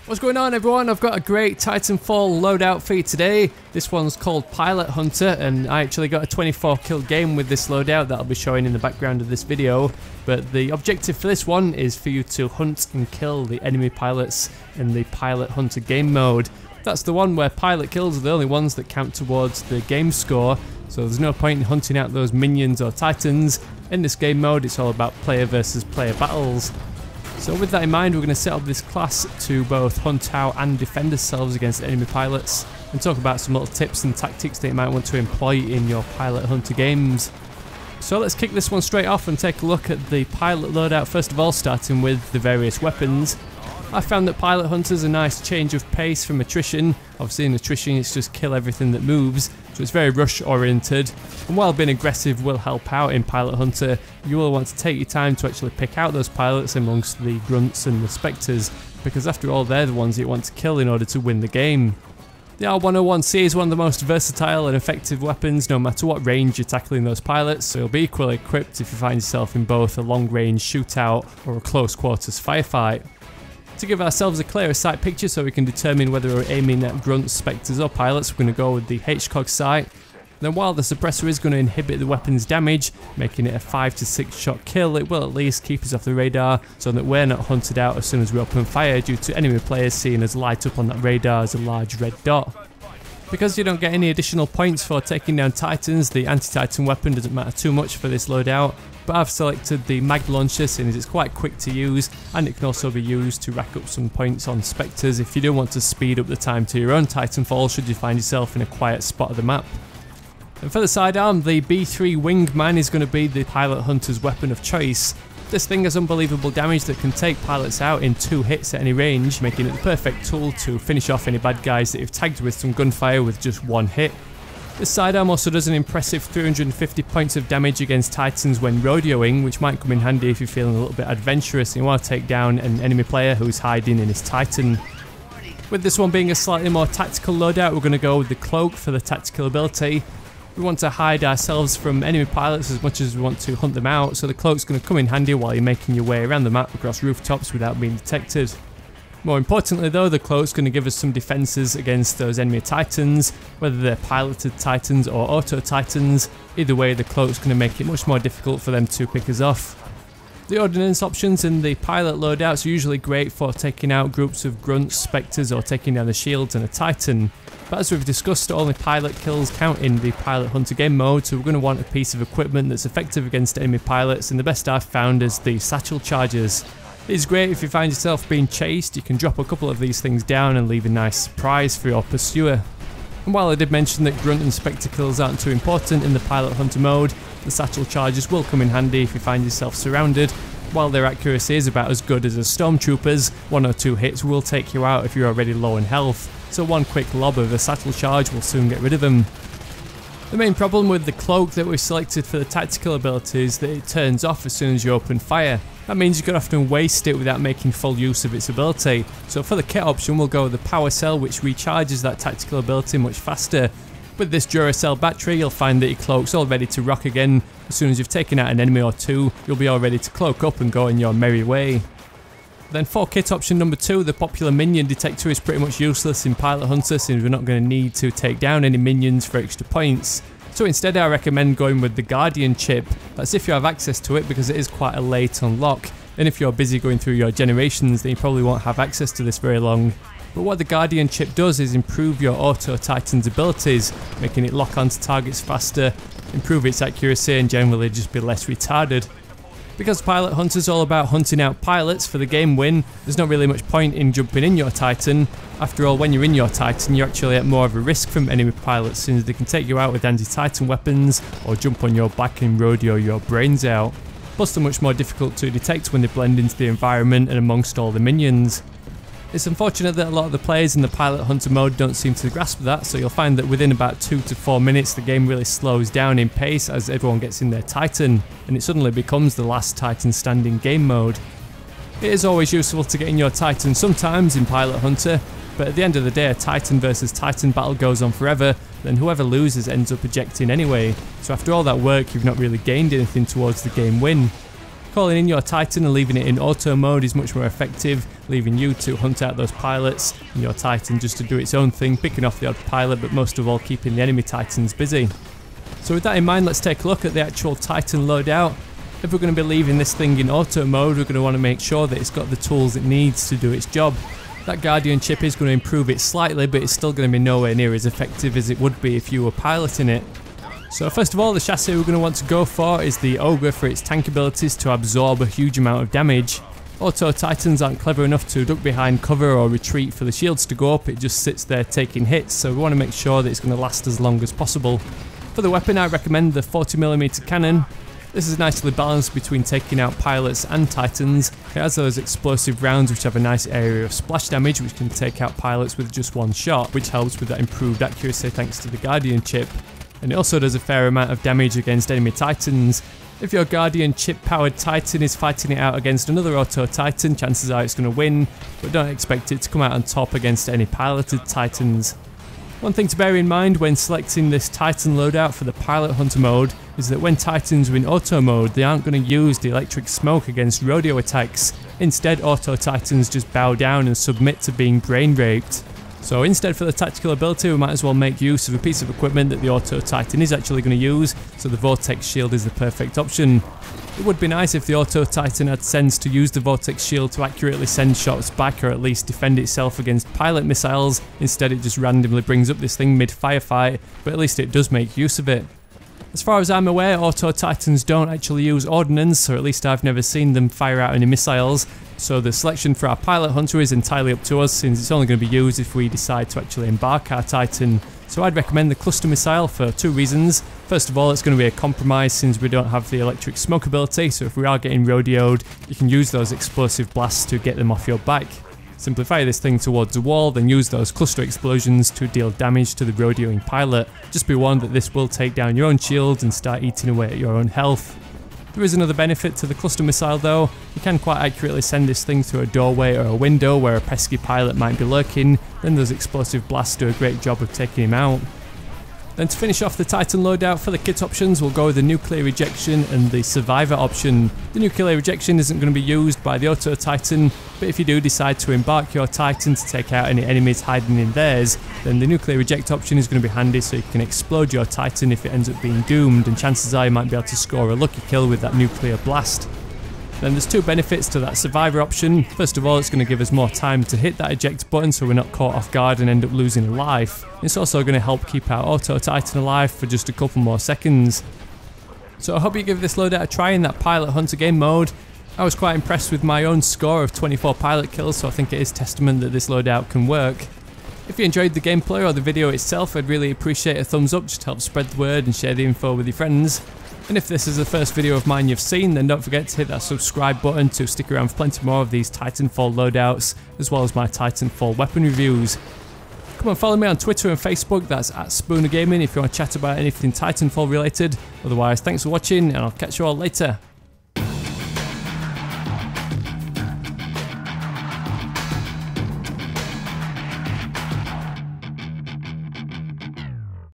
What's going on, everyone? I've got a great Titanfall loadout for you today. This one's called Pilot Hunter, and I actually got a 24 kill game with this loadout that I'll be showing in the background of this video. But the objective for this one is for you to hunt and kill the enemy pilots in the Pilot Hunter game mode. That's the one where pilot kills are the only ones that count towards the game score, so there's no point in hunting out those minions or titans. In this game mode, it's all about player versus player battles. So with that in mind, we're going to set up this class to both hunt out and defend ourselves against enemy pilots, and talk about some little tips and tactics that you might want to employ in your Pilot Hunter games. So let's kick this one straight off and take a look at the pilot loadout first of all, starting with the various weapons. I found that Pilot Hunter's a nice change of pace from attrition. Obviously in attrition it's just kill everything that moves, so it's very rush oriented, and while being aggressive will help out in Pilot Hunter, you will want to take your time to actually pick out those pilots amongst the grunts and the spectres, because after all they're the ones that you want to kill in order to win the game. The R-101C is one of the most versatile and effective weapons no matter what range you're tackling those pilots, so you'll be equally equipped if you find yourself in both a long range shootout or a close quarters firefight. To give ourselves a clearer sight picture so we can determine whether we're aiming at grunts, spectres or pilots, we're going to go with the HCOG sight. Then while the suppressor is going to inhibit the weapon's damage, making it a 5 to 6 shot kill, it will at least keep us off the radar so that we're not hunted out as soon as we open fire due to enemy players seeing us light up on that radar as a large red dot. Because you don't get any additional points for taking down titans, the anti-titan weapon doesn't matter too much for this loadout, but I've selected the mag launcher since it's quite quick to use, and it can also be used to rack up some points on spectres if you do want to speed up the time to your own Titanfall should you find yourself in a quiet spot of the map. And for the sidearm, the B3 Wingman is going to be the Pilot Hunter's weapon of choice. This thing has unbelievable damage that can take pilots out in 2 hits at any range, making it the perfect tool to finish off any bad guys that you've tagged with some gunfire with just 1 hit. This sidearm also does an impressive 350 points of damage against titans when rodeoing, which might come in handy if you're feeling a little bit adventurous and you want to take down an enemy player who's hiding in his titan. With this one being a slightly more tactical loadout, we're going to go with the cloak for the tactical ability. We want to hide ourselves from enemy pilots as much as we want to hunt them out, so the cloak's going to come in handy while you're making your way around the map across rooftops without being detected. More importantly though, the cloak's going to give us some defences against those enemy titans, whether they're piloted titans or auto titans. Either way, the cloak's going to make it much more difficult for them to pick us off. The ordnance options in the pilot loadouts are usually great for taking out groups of grunts, spectres or taking down the shields and a titan. But as we've discussed, only pilot kills count in the Pilot Hunter game mode, so we're going to want a piece of equipment that's effective against enemy pilots, and the best I've found is the satchel charges. It's great if you find yourself being chased, you can drop a couple of these things down and leave a nice surprise for your pursuer. And while I did mention that grunt and spectre kills aren't too important in the Pilot Hunter mode, the satchel charges will come in handy if you find yourself surrounded. While their accuracy is about as good as a stormtrooper's, 1 or 2 hits will take you out if you're already low in health, so one quick lob of a satchel charge will soon get rid of them. The main problem with the cloak that we've selected for the tactical ability is that it turns off as soon as you open fire. That means you can often waste it without making full use of its ability, so for the kit option we'll go with the power cell, which recharges that tactical ability much faster. With this Duracell battery, you'll find that your cloak's all ready to rock again. As soon as you've taken out an enemy or 2, you'll be all ready to cloak up and go on your merry way. Then for kit option number 2, the popular minion detector is pretty much useless in Pilot Hunter since we're not going to need to take down any minions for extra points. So instead I recommend going with the Guardian chip. That's if you have access to it, because it is quite a late unlock, and if you're busy going through your generations then you probably won't have access to this very long. But what the Guardian chip does is improve your auto titan's abilities, making it lock onto targets faster, improve its accuracy and generally just be less retarded. Because Pilot Hunter's all about hunting out pilots for the game win, there's not really much point in jumping in your Titan. After all, when you're in your Titan, you're actually at more of a risk from enemy pilots since they can take you out with anti-Titan weapons or jump on your back and rodeo your brains out. Plus they're much more difficult to detect when they blend into the environment and amongst all the minions. It's unfortunate that a lot of the players in the Pilot Hunter mode don't seem to grasp that, so you'll find that within about 2 to 4 minutes the game really slows down in pace as everyone gets in their Titan, and it suddenly becomes the last Titan standing game mode. It is always useful to get in your Titan sometimes in Pilot Hunter, but at the end of the day a Titan versus Titan battle goes on forever, then whoever loses ends up ejecting anyway, so after all that work you've not really gained anything towards the game win. Calling in your Titan and leaving it in auto mode is much more effective, leaving you to hunt out those pilots and your Titan just to do its own thing, picking off the odd pilot but most of all keeping the enemy Titans busy. So with that in mind, let's take a look at the actual Titan loadout. If we're going to be leaving this thing in auto mode, we're going to want to make sure that it's got the tools it needs to do its job. That Guardian chip is going to improve it slightly, but it's still going to be nowhere near as effective as it would be if you were piloting it. So first of all, the chassis we're going to want to go for is the Ogre for its tank abilities to absorb a huge amount of damage. Auto Titans aren't clever enough to duck behind cover or retreat for the shields to go up, it just sits there taking hits, so we want to make sure that it's going to last as long as possible. For the weapon I recommend the 40mm cannon. This is nicely balanced between taking out pilots and Titans. It has those explosive rounds which have a nice area of splash damage which can take out pilots with just one shot, which helps with that improved accuracy thanks to the Guardian chip. And it also does a fair amount of damage against enemy Titans. If your Guardian chip powered Titan is fighting it out against another Auto Titan, chances are it's going to win, but don't expect it to come out on top against any piloted Titans. One thing to bear in mind when selecting this Titan loadout for the Pilot Hunter mode is that when Titans are in auto mode they aren't going to use the electric smoke against rodeo attacks. Instead, Auto Titans just bow down and submit to being brain raped. So instead, for the tactical ability we might as well make use of a piece of equipment that the Auto Titan is actually going to use, so the Vortex Shield is the perfect option. It would be nice if the Auto Titan had sense to use the Vortex Shield to accurately send shots back or at least defend itself against pilot missiles. Instead it just randomly brings up this thing mid-firefight, but at least it does make use of it. As far as I'm aware, Auto Titans don't actually use ordnance, or at least I've never seen them fire out any missiles, so the selection for our Pilot Hunter is entirely up to us since it's only going to be used if we decide to actually embark our Titan. So I'd recommend the cluster missile for two reasons. First of all, it's going to be a compromise since we don't have the electric smoke ability, so if we are getting rodeoed, you can use those explosive blasts to get them off your back. Simply fire this thing towards the wall, then use those cluster explosions to deal damage to the rodeoing pilot. Just be warned that this will take down your own shields and start eating away at your own health. There is another benefit to the cluster missile though. You can quite accurately send this thing through a doorway or a window where a pesky pilot might be lurking, then those explosive blasts do a great job of taking him out. Then to finish off the Titan loadout, for the kit options we'll go with the nuclear ejection and the survivor option. The nuclear ejection isn't going to be used by the Auto Titan, but if you do decide to embark your Titan to take out any enemies hiding in theirs, then the nuclear eject option is going to be handy so you can explode your Titan if it ends up being doomed, and chances are you might be able to score a lucky kill with that nuclear blast. Then there's two benefits to that survivor option. First of all, it's going to give us more time to hit that eject button so we're not caught off guard and end up losing a life. It's also going to help keep our Auto Titan alive for just a couple more seconds. So I hope you give this loadout a try in that Pilot Hunter game mode. I was quite impressed with my own score of 24 pilot kills, so I think it is testament that this loadout can work. If you enjoyed the gameplay or the video itself, I'd really appreciate a thumbs up just to help spread the word and share the info with your friends. And if this is the first video of mine you've seen, then don't forget to hit that subscribe button to stick around for plenty more of these Titanfall loadouts, as well as my Titanfall weapon reviews. Come on, follow me on Twitter and Facebook, that's @SpoonerGaming if you want to chat about anything Titanfall related. Otherwise, thanks for watching and I'll catch you all later.